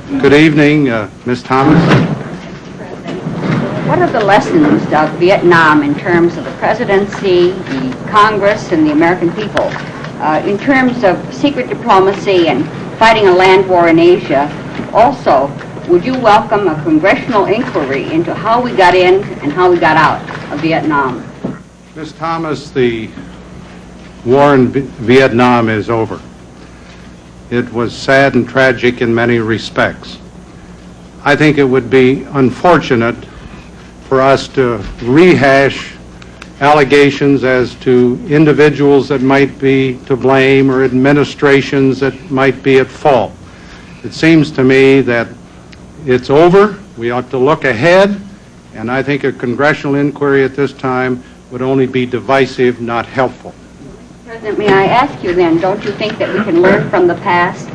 Good evening, Ms. Thomas. What are the lessons of Vietnam in terms of the presidency, the Congress, and the American people? In terms of secret diplomacy and fighting a land war in Asia, also, would you welcome a congressional inquiry into how we got in and how we got out of Vietnam? Ms. Thomas, the war in Vietnam is over. It was sad and tragic in many respects. I think it would be unfortunate for us to rehash allegations as to individuals that might be to blame or administrations that might be at fault. It seems to me that it's over. We ought to look ahead, and I think a congressional inquiry at this time would only be divisive, not helpful. President, may I ask you then, don't you think that we can learn from the past?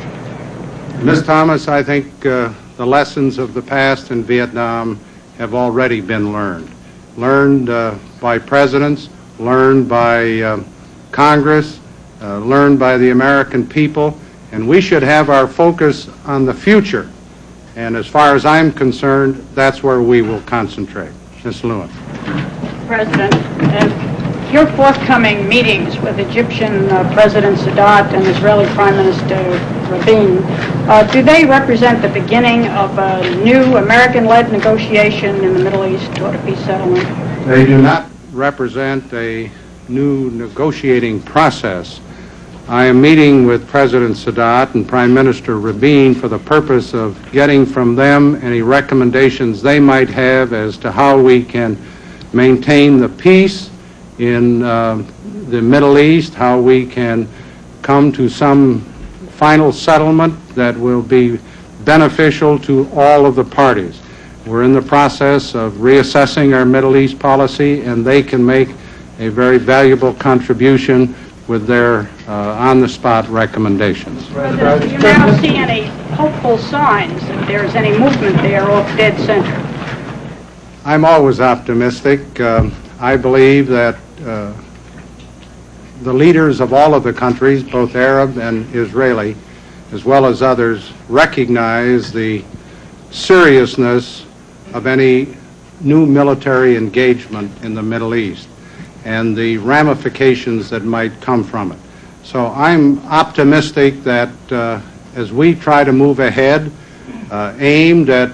Ms. Thomas, I think the lessons of the past in Vietnam have already been learned. Learned by presidents, learned by Congress, learned by the American people, and we should have our focus on the future. And as far as I'm concerned, that's where we will concentrate. Ms. Lewin. President, your forthcoming meetings with Egyptian President Sadat and Israeli Prime Minister Rabin, do they represent the beginning of a new American-led negotiation in the Middle East toward a peace settlement? They do not represent a new negotiating process. I am meeting with President Sadat and Prime Minister Rabin for the purpose of getting from them any recommendations they might have as to how we can maintain the peace in the Middle East, how we can come to some final settlement that will be beneficial to all of the parties. We're in the process of reassessing our Middle East policy, and they can make a very valuable contribution with their on-the-spot recommendations. President, do you now see any hopeful signs that there's any movement there off dead center? I'm always optimistic. I believe that the leaders of all of the countries, both Arab and Israeli, as well as others, recognize the seriousness of any new military engagement in the Middle East and the ramifications that might come from it. So I'm optimistic that as we try to move ahead, aimed at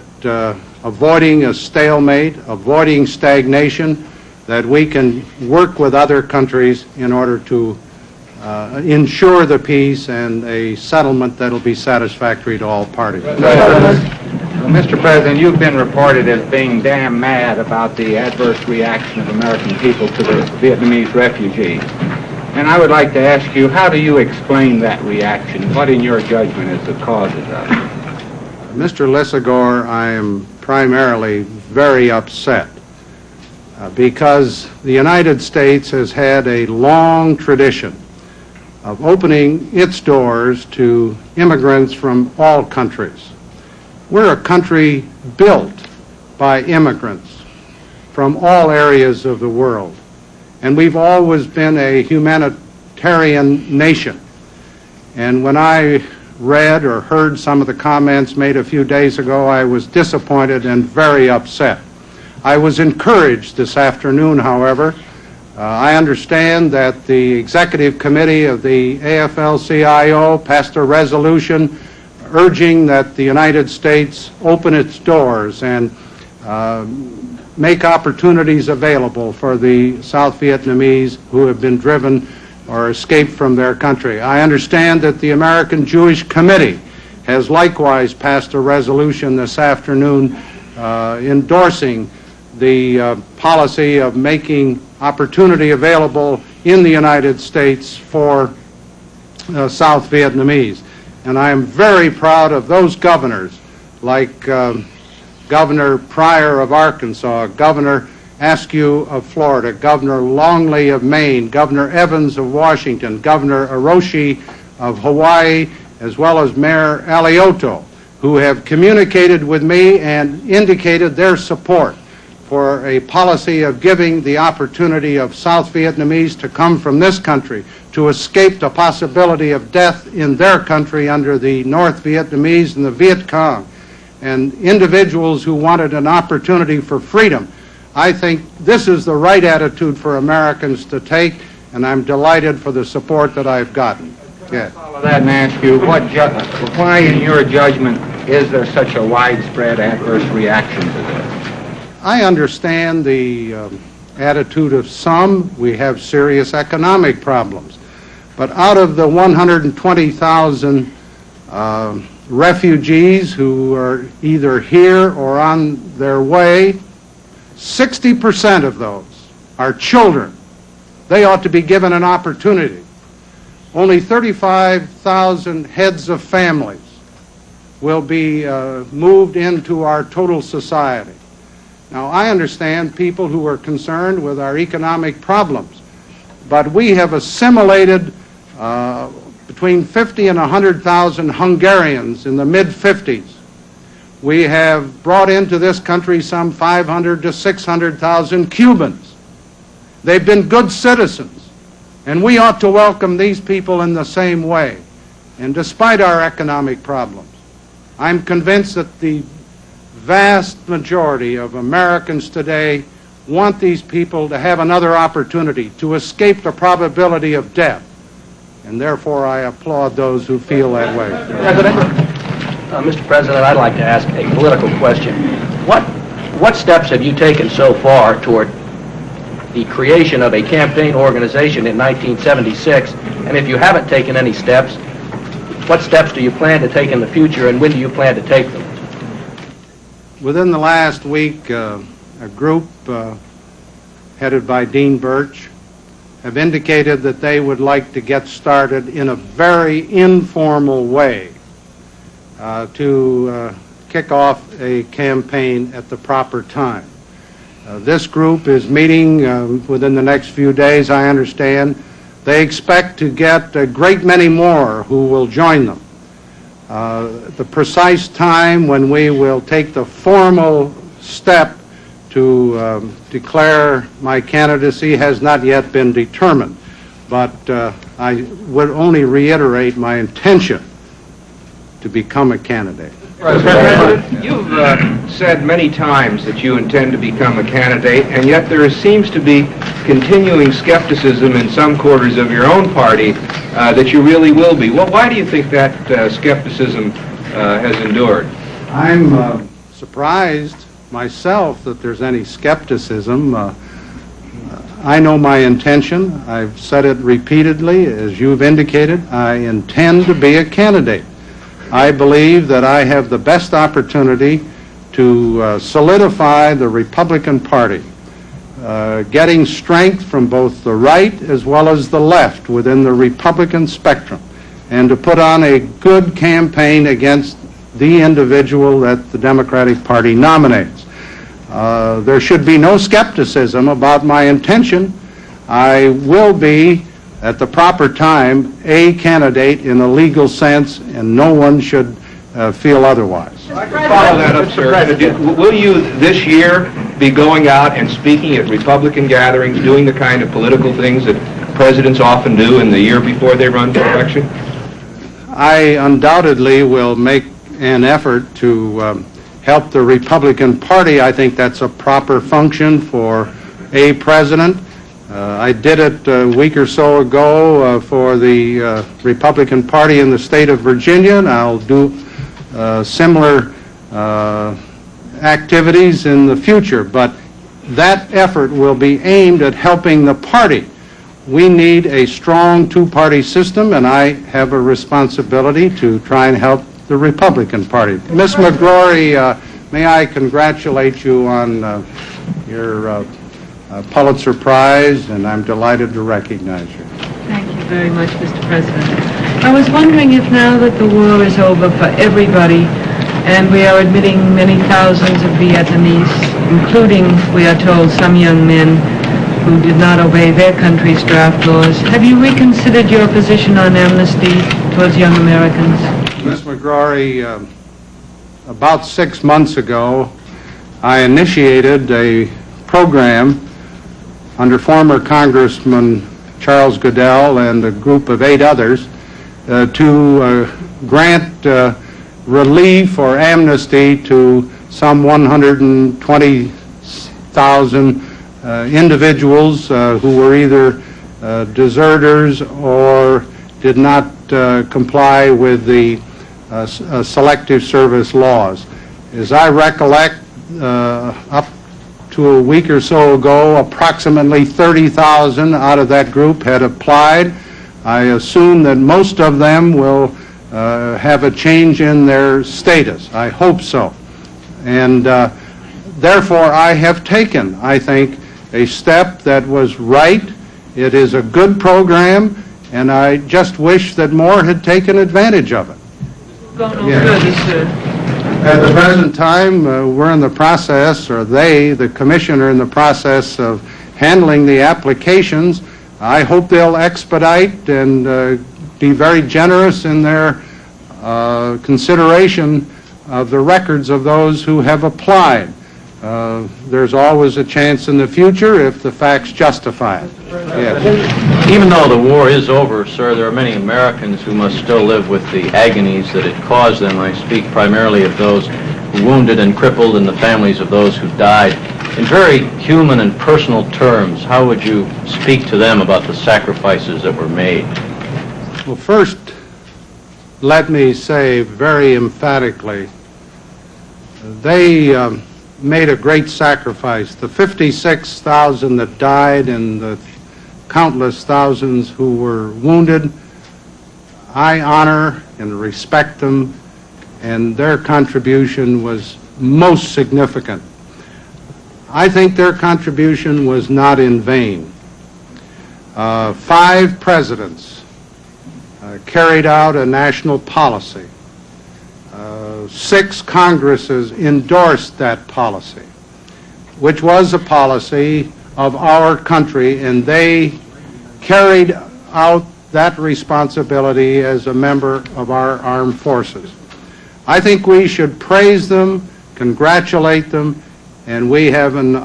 avoiding a stalemate, avoiding stagnation, that we can work with other countries in order to ensure the peace and a settlement that will be satisfactory to all parties. Mr. President, you've been reported as being damn mad about the adverse reaction of American people to the Vietnamese refugees. And I would like to ask you, how do you explain that reaction? What, in your judgment, is the causes of it? Mr. Lissagore, I am primarily very upset because the United States has had a long tradition of opening its doors to immigrants from all countries. We're a country built by immigrants from all areas of the world, and we've always been a humanitarian nation. And when I read or heard some of the comments made a few days ago, I was disappointed and very upset. I was encouraged this afternoon, however. I understand that the executive committee of the AFL-CIO passed a resolution urging that the United States open its doors and make opportunities available for the South Vietnamese who have been driven or escaped from their country. I understand that the American Jewish Committee has likewise passed a resolution this afternoon endorsing the policy of making opportunity available in the United States for South Vietnamese. And I am very proud of those governors like Governor Pryor of Arkansas, Governor Askew of Florida, Governor Longley of Maine, Governor Evans of Washington, Governor Hiroshi of Hawaii, as well as Mayor Alioto, who have communicated with me and indicated their support for a policy of giving the opportunity of South Vietnamese to come from this country to escape the possibility of death in their country under the North Vietnamese and the Viet Cong. and individuals who wanted an opportunity for freedom. I think this is the right attitude for Americans to take, and I'm delighted for the support that I've gotten. Yeah. Follow that and ask you, why, in your judgment, is there such a widespread adverse reaction to this? I understand the attitude of some. We have serious economic problems. But out of the 120,000 refugees who are either here or on their way, 60% of those are children. They ought to be given an opportunity. Only 35,000 heads of families will be moved into our total society. Now, I understand people who are concerned with our economic problems, but we have assimilated between 50 and 100,000 Hungarians in the mid-50s. We have brought into this country some 500 to 600,000 Cubans. They've been good citizens, and we ought to welcome these people in the same way. And despite our economic problems, I'm convinced that the vast majority of Americans today want these people to have another opportunity to escape the probability of death. And therefore, I applaud those who feel that way. Mr. President, I'd like to ask a political question. What steps have you taken so far toward the creation of a campaign organization in 1976? And if you haven't taken any steps, what steps do you plan to take in the future, and when do you plan to take them? Within the last week, a group headed by Dean Birch have indicated that they would like to get started in a very informal way to kick off a campaign at the proper time. This group is meeting within the next few days, I understand. They expect to get a great many more who will join them. The precise time when we will take the formal step to declare my candidacy has not yet been determined, but I would only reiterate my intention to become a candidate. President, you've said many times that you intend to become a candidate, and yet there seems to be continuing skepticism in some quarters of your own party that you really will be. Well, why do you think that skepticism has endured? I'm surprised myself that there's any skepticism. I know my intention. I've said it repeatedly, as you've indicated. I intend to be a candidate. I believe that I have the best opportunity to solidify the Republican Party, getting strength from both the right as well as the left within the Republican spectrum, and to put on a good campaign against the individual that the Democratic Party nominates. There should be no skepticism about my intention. I will be, at the proper time, a candidate in a legal sense, and no one should feel otherwise. Follow that up, sir. Will you this year be going out and speaking at Republican gatherings, doing the kind of political things that presidents often do in the year before they run for election? I undoubtedly will make an effort to help the Republican Party. I think that's a proper function for a president. I did it a week or so ago for the Republican Party in the state of Virginia, and I'll do similar activities in the future. But that effort will be aimed at helping the party. We need a strong two-party system, and I have a responsibility to try and help the Republican Party. Ms. McGrory, may I congratulate you on your Pulitzer Prize, and I'm delighted to recognize you. Thank you very much, Mr. President. I was wondering if now that the war is over for everybody, and we are admitting many thousands of Vietnamese, including, we are told, some young men who did not obey their country's draft laws, have you reconsidered your position on amnesty towards young Americans? Ms. McGrory, about 6 months ago, I initiated a program under former Congressman Charles Goodell and a group of 8 others to grant relief or amnesty to some 120,000 individuals who were either deserters or did not comply with the selective service laws. As I recollect, up to a week or so ago, approximately 30,000 out of that group had applied. I assume that most of them will have a change in their status. I hope so. And therefore, I have taken, I think, a step that was right. It is a good program, and I just wish that more had taken advantage of it. At the present time, we're in the process, or the Commission are in the process of handling the applications. I hope they'll expedite and be very generous in their consideration of the records of those who have applied. There's always a chance in the future if the facts justify it. Yes. Even though the war is over, sir, there are many Americans who must still live with the agonies that it caused them. I speak primarily of those wounded and crippled and the families of those who died. In very human and personal terms, how would you speak to them about the sacrifices that were made? Well, first, let me say very emphatically, they made a great sacrifice. The 56,000 that died and the countless thousands who were wounded, I honor and respect them, and their contribution was most significant. I think their contribution was not in vain. 5 presidents carried out a national policy. 6 Congresses endorsed that policy, which was a policy of our country, and they carried out that responsibility as a member of our armed forces. I think we should praise them, congratulate them, and we have an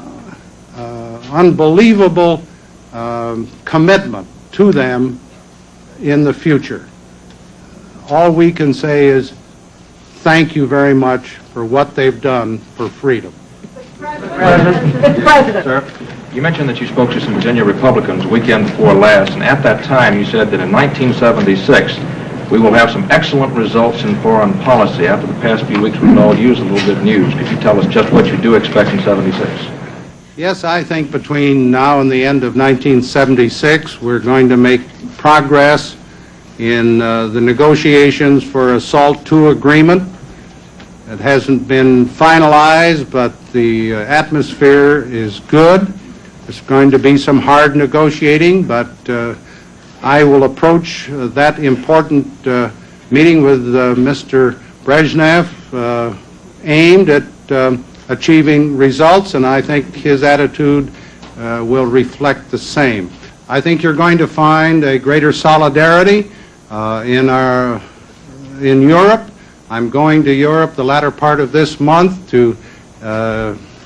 unbelievable commitment to them in the future. All we can say is thank you very much for what they've done for freedom. Mr. President. Sir, you mentioned that you spoke to some Virginia Republicans the weekend before last, and at that time you said that in 1976 we will have some excellent results in foreign policy. After the past few weeks we've all used a little bit of news. Could you tell us just what you do expect in 76? Yes, I think between now and the end of 1976 we're going to make progress in the negotiations for a SALT II agreement. It hasn't been finalized, but the atmosphere is good. There's going to be some hard negotiating, but I will approach that important meeting with Mr. Brezhnev aimed at achieving results, and I think his attitude will reflect the same. I think you're going to find a greater solidarity in Europe. I'm going to Europe the latter part of this month to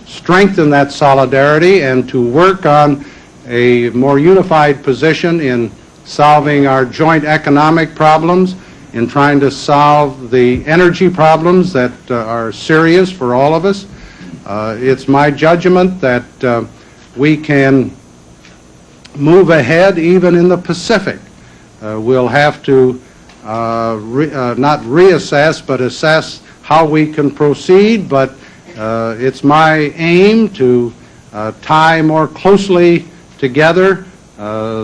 strengthen that solidarity and to work on a more unified position in solving our joint economic problems, in trying to solve the energy problems that are serious for all of us. It's my judgment that we can move ahead even in the Pacific. We'll have to not reassess, but assess how we can proceed, but it's my aim to tie more closely together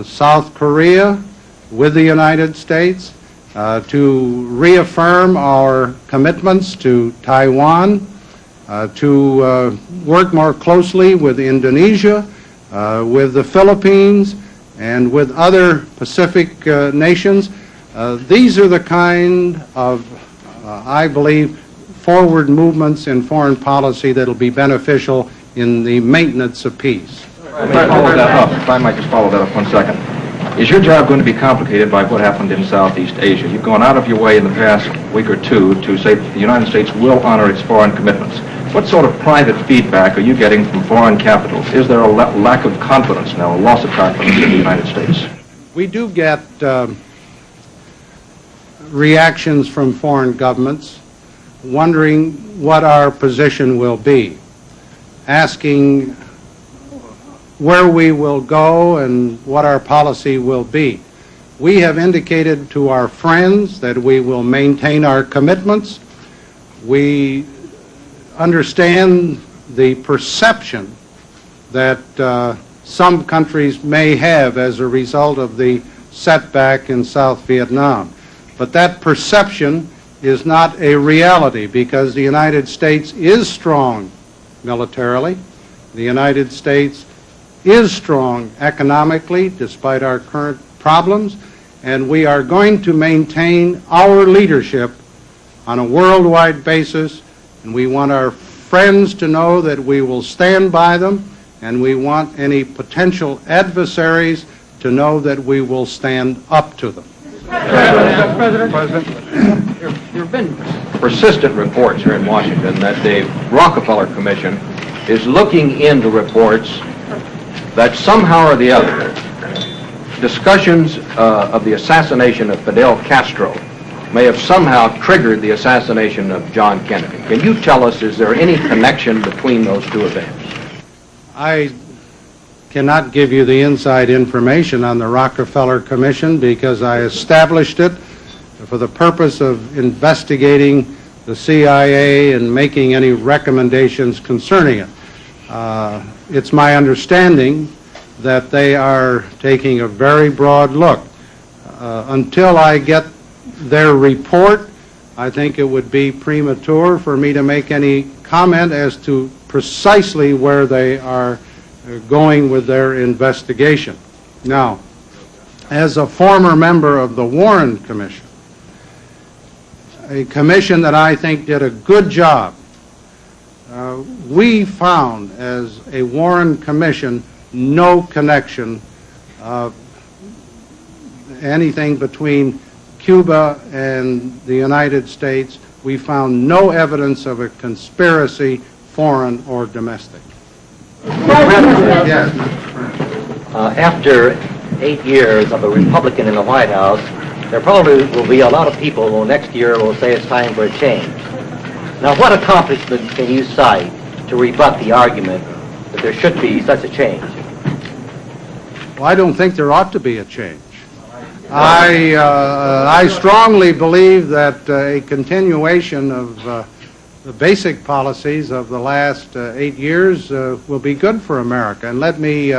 South Korea with the United States, to reaffirm our commitments to Taiwan, to work more closely with Indonesia, with the Philippines, and with other Pacific nations. These are the kind of, I believe, forward movements in foreign policy that will be beneficial in the maintenance of peace. If I might just follow that up 1 second. Is your job going to be complicated by what happened in Southeast Asia? You've gone out of your way in the past week or two to say that the United States will honor its foreign commitments. What sort of private feedback are you getting from foreign capitals? Is there a lack of confidence now, a loss of confidence in the United States? We do get reactions from foreign governments. wondering what our position will be, asking where we will go and what our policy will be. We have indicated to our friends that we will maintain our commitments. We understand the perception that some countries may have as a result of the setback in South Vietnam. But that perception is not a reality, because the United States is strong militarily. The United States is strong economically despite our current problems, and we are going to maintain our leadership on a worldwide basis, and we want our friends to know that we will stand by them, and we want any potential adversaries to know that we will stand up to them. President, there have been persistent reports here in Washington that the Rockefeller Commission is looking into reports that somehow or the other discussions of the assassination of Fidel Castro may have somehow triggered the assassination of John Kennedy. Can you tell us, is there any connection between those two events? I cannot give you the inside information on the Rockefeller Commission because I established it for the purpose of investigating the CIA and making any recommendations concerning it. It's my understanding that they are taking a very broad look. Until I get their report, I think it would be premature for me to make any comment as to precisely where they are going with their investigation. Now, as a former member of the Warren Commission, a commission that I think did a good job, we found as a Warren Commission no connection of anything between Cuba and the United States. We found no evidence of a conspiracy, foreign or domestic. Yes. After 8 years of a Republican in the White House, there probably will be a lot of people who next year will say it's time for a change. Now, what accomplishment can you cite to rebut the argument that there should be such a change? Well, I don't think there ought to be a change. I strongly believe that a continuation of the basic policies of the last 8 years will be good for America. And let me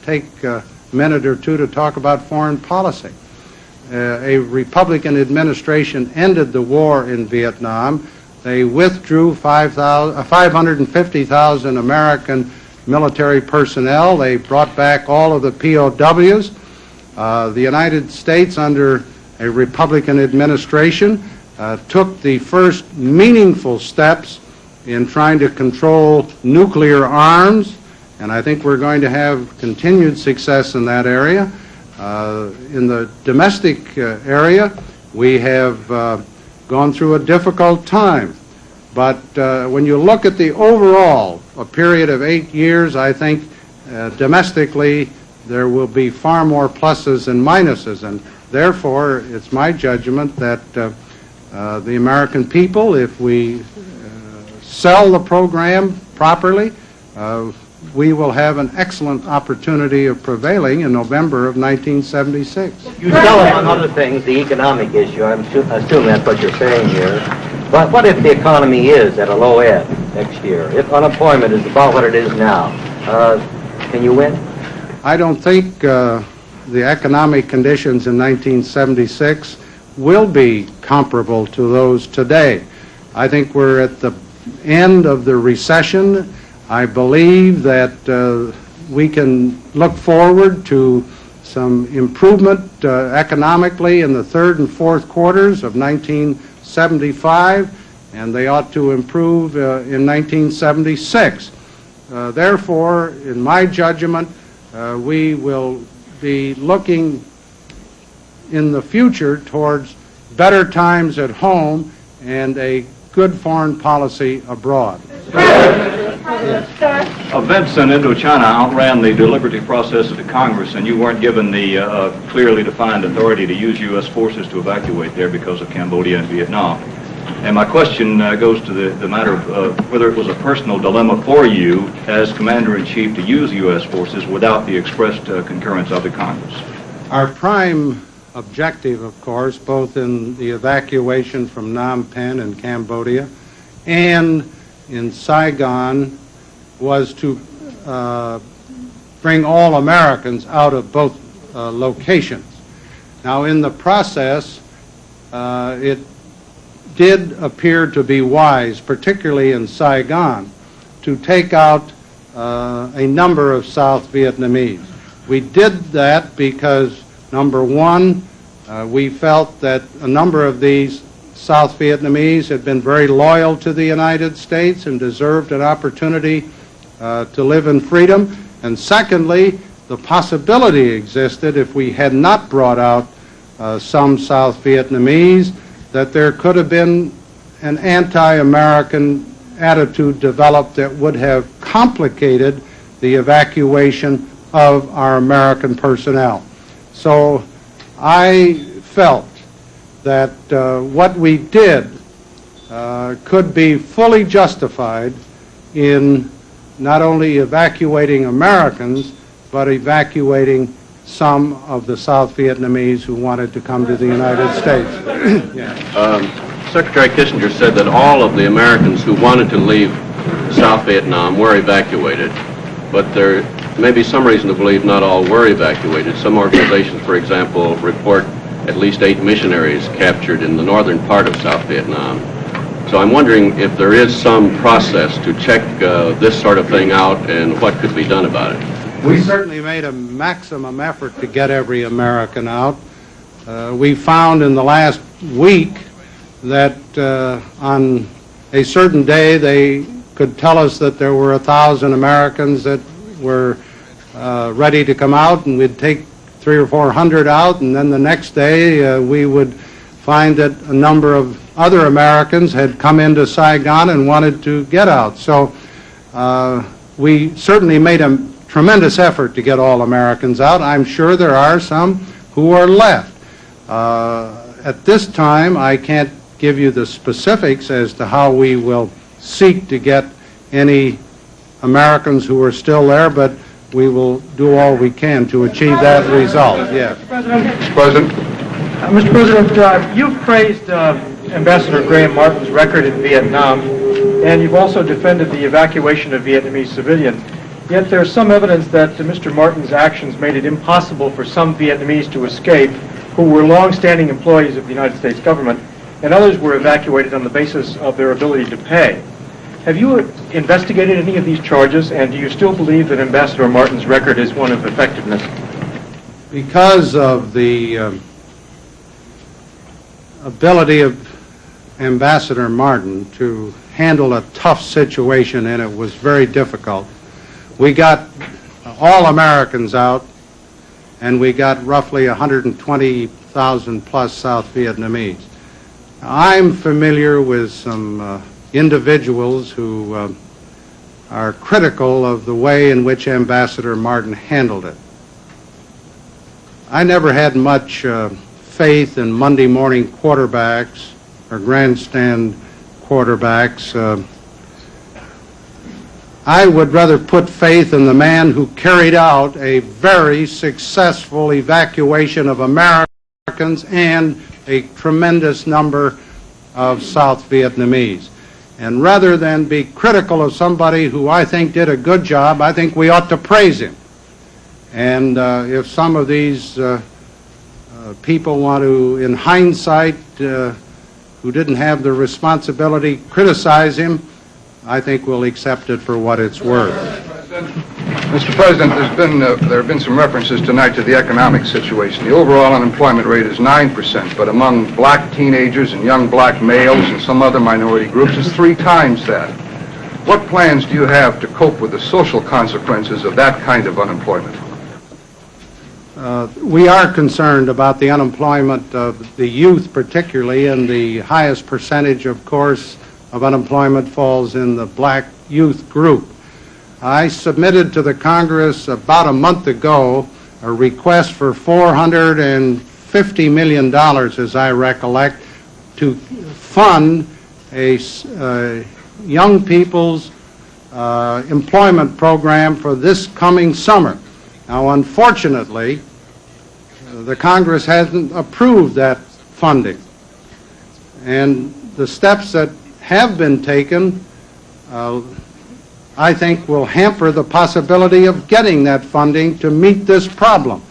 take a minute or two to talk about foreign policy. A Republican administration ended the war in Vietnam. They withdrew 550,000 American military personnel. They brought back all of the POWs. The United States, under a Republican administration, took the first meaningful steps in trying to control nuclear arms, and I think we're going to have continued success in that area. In the domestic area, we have gone through a difficult time, but when you look at the overall, a period of 8 years, I think domestically there will be far more pluses than minuses, and therefore it's my judgment that the American people, if we sell the program properly, we will have an excellent opportunity of prevailing in November of 1976. You tell, among other things, the economic issue. I assume that's what you're saying here. But what if the economy is at a low ebb next year? If unemployment is about what it is now, can you win? I don't think the economic conditions in 1976 will be comparable to those today. I think we're at the end of the recession. I believe that we can look forward to some improvement economically in the third and fourth quarters of 1975, and they ought to improve in 1976. Therefore, in my judgment, we will be looking in the future towards better times at home and a good foreign policy abroad. Events in Indochina outran the deliberative process of the Congress, and you weren't given the clearly defined authority to use U.S. forces to evacuate there because of Cambodia and Vietnam. And my question goes to the matter of whether it was a personal dilemma for you as Commander-in-Chief to use U.S. forces without the expressed concurrence of the Congress. Our prime objective, of course, both in the evacuation from Phnom Penh in Cambodia and in Saigon, was to bring all Americans out of both locations. Now, in the process, it did appear to be wise, particularly in Saigon, to take out a number of South Vietnamese. We did that because, number one, we felt that a number of these South Vietnamese had been very loyal to the United States and deserved an opportunity to live in freedom. And secondly, the possibility existed, if we had not brought out some South Vietnamese, that there could have been an anti-American attitude developed that would have complicated the evacuation of our American personnel. So I felt that what we did could be fully justified in not only evacuating Americans, but evacuating some of the South Vietnamese who wanted to come to the United States. Secretary Kissinger said that all of the Americans who wanted to leave South Vietnam were evacuated, but there may be some reason to believe not all were evacuated. Some organizations, for example, report at least 8 missionaries captured in the northern part of South Vietnam. So I'm wondering if there is some process to check this sort of thing out and what could be done about it. We certainly made a maximum effort to get every American out. We found in the last week that on a certain day they could tell us that there were 1,000 Americans that were ready to come out, and we'd take 300 or 400 out, and then the next day we would find that a number of other Americans had come into Saigon and wanted to get out. So we certainly made a tremendous effort to get all Americans out. I'm sure there are some who are left. At this time, I can't give you the specifics as to how we will seek to get any Americans who are still there, but we will do all we can to achieve that result. Yes. Mr. President. Mr. President, you've praised Ambassador Graham Martin's record in Vietnam, and you've also defended the evacuation of Vietnamese civilians. Yet there's some evidence that Mr. Martin's actions made it impossible for some Vietnamese to escape who were long-standing employees of the United States government, and others were evacuated on the basis of their ability to pay. Have you investigated any of these charges, and do you still believe that Ambassador Martin's record is one of effectiveness? Because of the ability of Ambassador Martin to handle a tough situation, and it was very difficult, we got all Americans out, and we got roughly 120,000 plus South Vietnamese. I'm familiar with some individuals who are critical of the way in which Ambassador Martin handled it. I never had much faith in Monday morning quarterbacks or grandstand quarterbacks. I would rather put faith in the man who carried out a very successful evacuation of Americans and a tremendous number of South Vietnamese. And rather than be critical of somebody who I think did a good job, I think we ought to praise him. And if some of these people want to, in hindsight, who didn't have the responsibility, criticize him, I think we'll accept it for what it's worth. Mr. President, there have been some references tonight to the economic situation. The overall unemployment rate is 9%, but among black teenagers and young black males and some other minority groups, it's 3 times that. What plans do you have to cope with the social consequences of that kind of unemployment? We are concerned about the unemployment of the youth particularly, and the highest percentage, of course, of unemployment falls in the black youth group. I submitted to the Congress about a month ago a request for $450 million, as I recollect, to fund a young people's employment program for this coming summer. Now, unfortunately, the Congress hasn't approved that funding. And the steps that have been taken, I think, will hamper the possibility of getting that funding to meet this problem.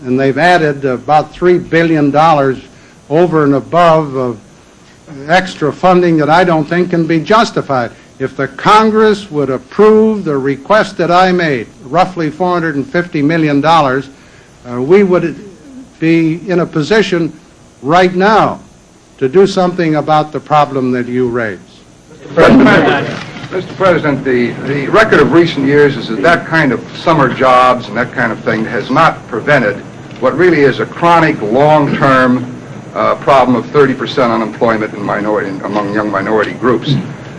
And they've added about $3 billion over and above of extra funding that I don't think can be justified. If the Congress would approve the request that I made, roughly $450 million, we would be in a position right now to do something about the problem that you raised. Mr. President, the record of recent years is that kind of summer jobs and that kind of thing has not prevented what really is a chronic, long-term problem of 30% unemployment among young minority groups.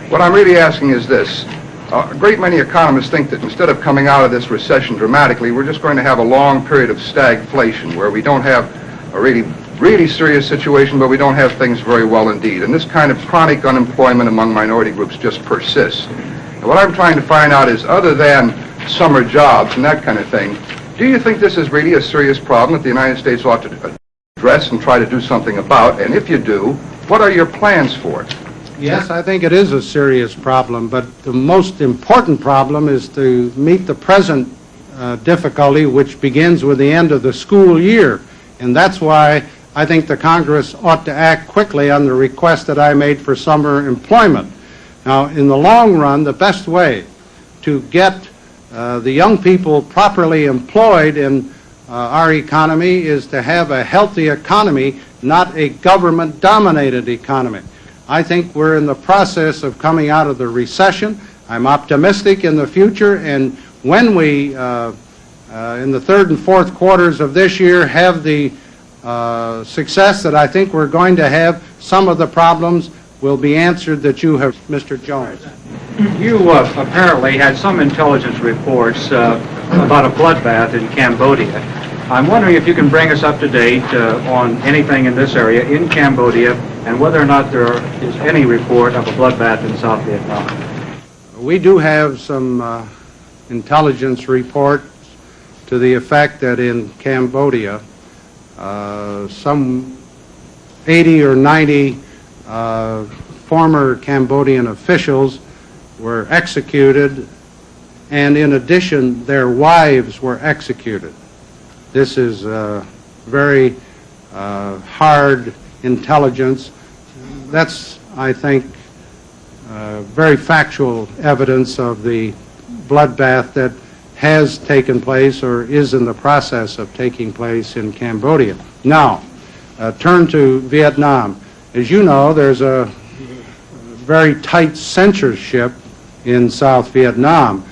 What I'm really asking is this. A great many economists think that instead of coming out of this recession dramatically, we're just going to have a long period of stagflation where we don't have a really serious situation, but we don't have things very well indeed. And this kind of chronic unemployment among minority groups just persists. And what I'm trying to find out is, other than summer jobs and that kind of thing, do you think this is really a serious problem that the United States ought to address and try to do something about? And if you do, what are your plans for it? Yes, I think it is a serious problem, but the most important problem is to meet the present difficulty, which begins with the end of the school year. And that's why I think the Congress ought to act quickly on the request that I made for summer employment. Now, in the long run, the best way to get the young people properly employed in our economy is to have a healthy economy, not a government-dominated economy. I think we're in the process of coming out of the recession. I'm optimistic in the future, and when we, in the third and fourth quarters of this year, have the success that I think we're going to have, some of the problems will be answered that you have, Mr. Jones. You apparently had some intelligence reports about a bloodbath in Cambodia. I'm wondering if you can bring us up to date on anything in this area in Cambodia and whether or not there is any report of a bloodbath in South Vietnam. We do have some intelligence reports to the effect that in Cambodia, some 80 or 90 former Cambodian officials were executed, and in addition, their wives were executed. This is very hard intelligence. That's, I think, very factual evidence of the bloodbath that has taken place or is in the process of taking place in Cambodia. Now, turn to Vietnam. As you know, there's a very tight censorship in South Vietnam.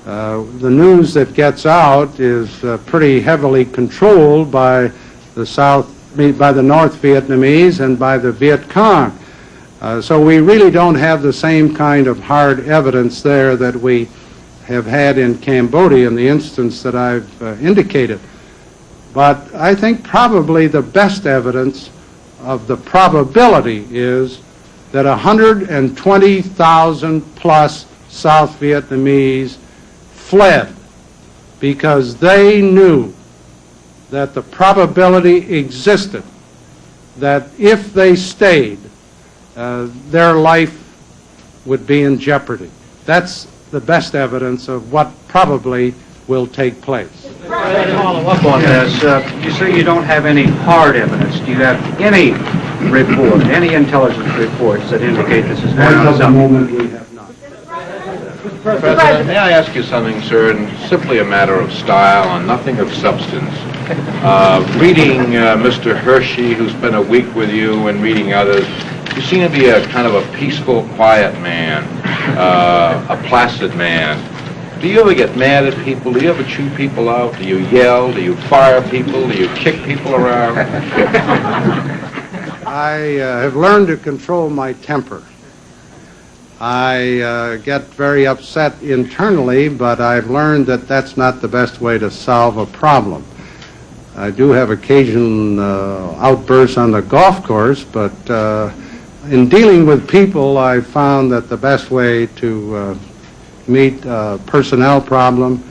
The news that gets out is pretty heavily controlled by the North Vietnamese and by the Viet Cong. So we really don't have the same kind of hard evidence there that we have had in Cambodia in the instance that I've indicated. But I think probably the best evidence of the probability is that 120,000 plus South Vietnamese fled because they knew that the probability existed that if they stayed, their life would be in jeopardy. That's the best evidence of what probably will take place. To follow up on this, you say you don't have any hard evidence. Do you have any report, any intelligence reports that indicate this is going on? At the moment, we have not. Mr. President, may I ask you something, sir, and simply a matter of style and nothing of substance. Reading Mr. Hershey, who spent a week with you, and reading others, you seem to be a kind of a peaceful, quiet man, a placid man. Do you ever get mad at people? Do you ever chew people out? Do you yell? Do you fire people? Do you kick people around? I have learned to control my temper. I get very upset internally, but I've learned that that's not the best way to solve a problem. I do have occasional outbursts on the golf course, but In dealing with people, I found that the best way to meet a personnel problem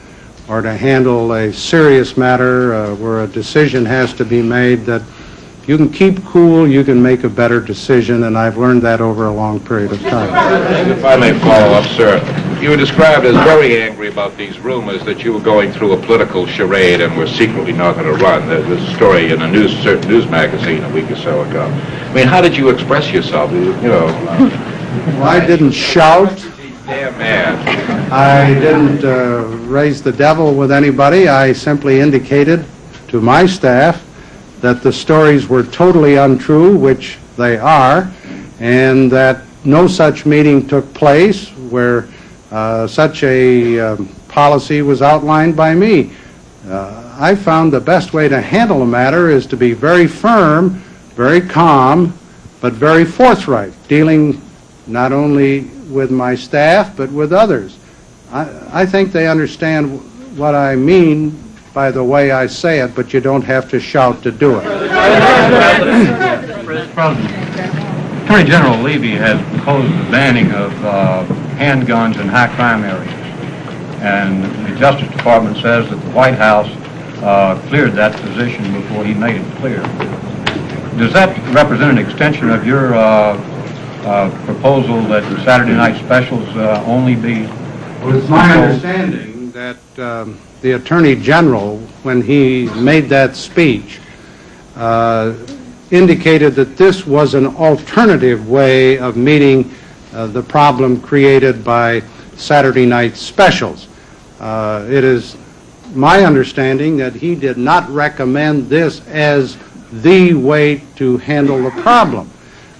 or to handle a serious matter where a decision has to be made, that if you can keep cool, you can make a better decision, and I've learned that over a long period of time. If I may follow up, sir. You were described as very angry about these rumors that you were going through a political charade and were secretly not going to run. There was a story in a certain news magazine a week or so ago. I mean, how did you express yourself? Well, I didn't shout. Damn man. I didn't raise the devil with anybody. I simply indicated to my staff that the stories were totally untrue, which they are, and that no such meeting took place where such a policy was outlined by me. I found the best way to handle a matter is to be very firm, very calm, but very forthright, dealing not only with my staff, but with others. I think they understand what I mean by the way I say it, but you don't have to shout to do it. Mr. President, Attorney General Levy has proposed the banning of handguns in high crime areas. And the Justice Department says that the White House cleared that position before he made it clear. Does that represent an extension of your proposal that Saturday night specials only be... Well, it's my understanding that the Attorney General, when he made that speech, indicated that this was an alternative way of meeting the problem created by Saturday night specials. It is my understanding that he did not recommend this as the way to handle the problem.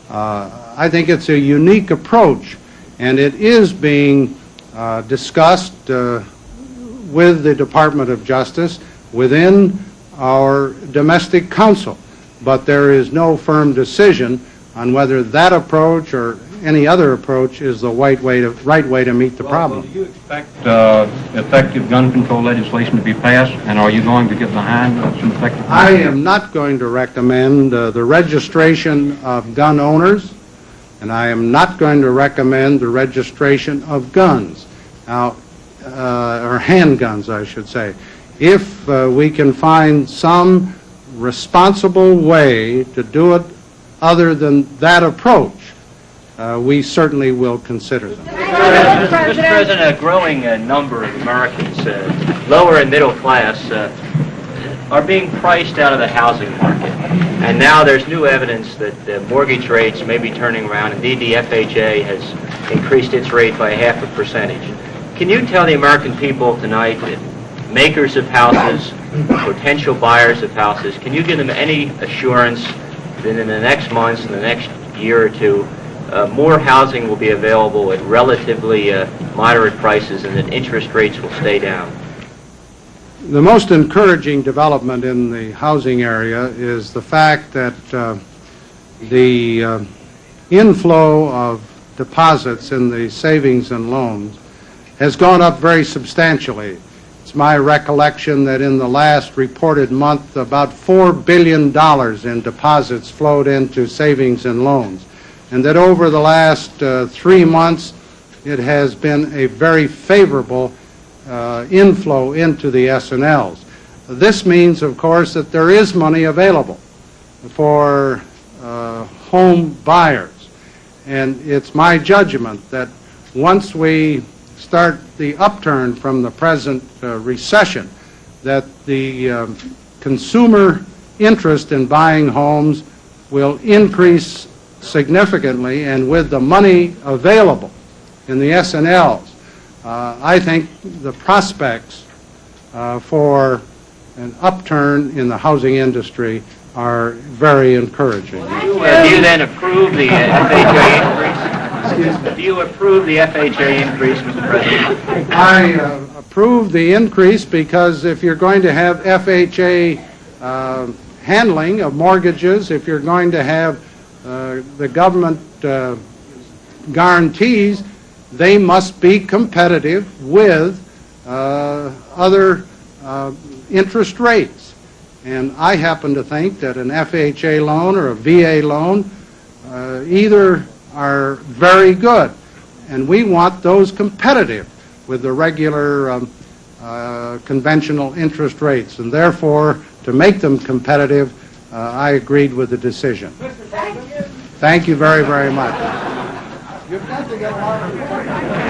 I think it's a unique approach, and it is being discussed with the Department of Justice within our domestic council, but there is no firm decision on whether that approach or any other approach is the right way to meet the problem. Do you expect effective gun control legislation to be passed, and are you going to get behind some effective... I am not going to recommend the registration of gun owners, and I am not going to recommend the registration of guns. Now, or handguns, I should say. If we can find some responsible way to do it other than that approach, we certainly will consider them. Mr. President, a growing number of Americans, lower and middle class, are being priced out of the housing market. And now there's new evidence that mortgage rates may be turning around. Indeed, the FHA has increased its rate by 0.5%. Can you tell the American people tonight that makers of houses, potential buyers of houses, can you give them any assurance that in the next months, in the next year or two, more housing will be available at relatively moderate prices and that interest rates will stay down? The most encouraging development in the housing area is the fact that the inflow of deposits in the savings and loans has gone up very substantially. It's my recollection that in the last reported month, about $4 billion in deposits flowed into savings and loans, and that over the last 3 months, it has been a very favorable inflow into the S&Ls. This means, of course, that there is money available for home buyers, and it's my judgment that once we start the upturn from the present recession, that the consumer interest in buying homes will increase significantly, and with the money available in the S&Ls, I think the prospects for an upturn in the housing industry are very encouraging. Do you then approve the FHA increase? Do you approve the FHA increase, Mr. President? I approve the increase because if you're going to have FHA handling of mortgages, if you're going to have the government guarantees, they must be competitive with other interest rates. And I happen to think that an FHA loan or a VA loan either are very good, and we want those competitive with the regular conventional interest rates, and therefore, to make them competitive, I agreed with the decision. Thank you very, very much. You've got to get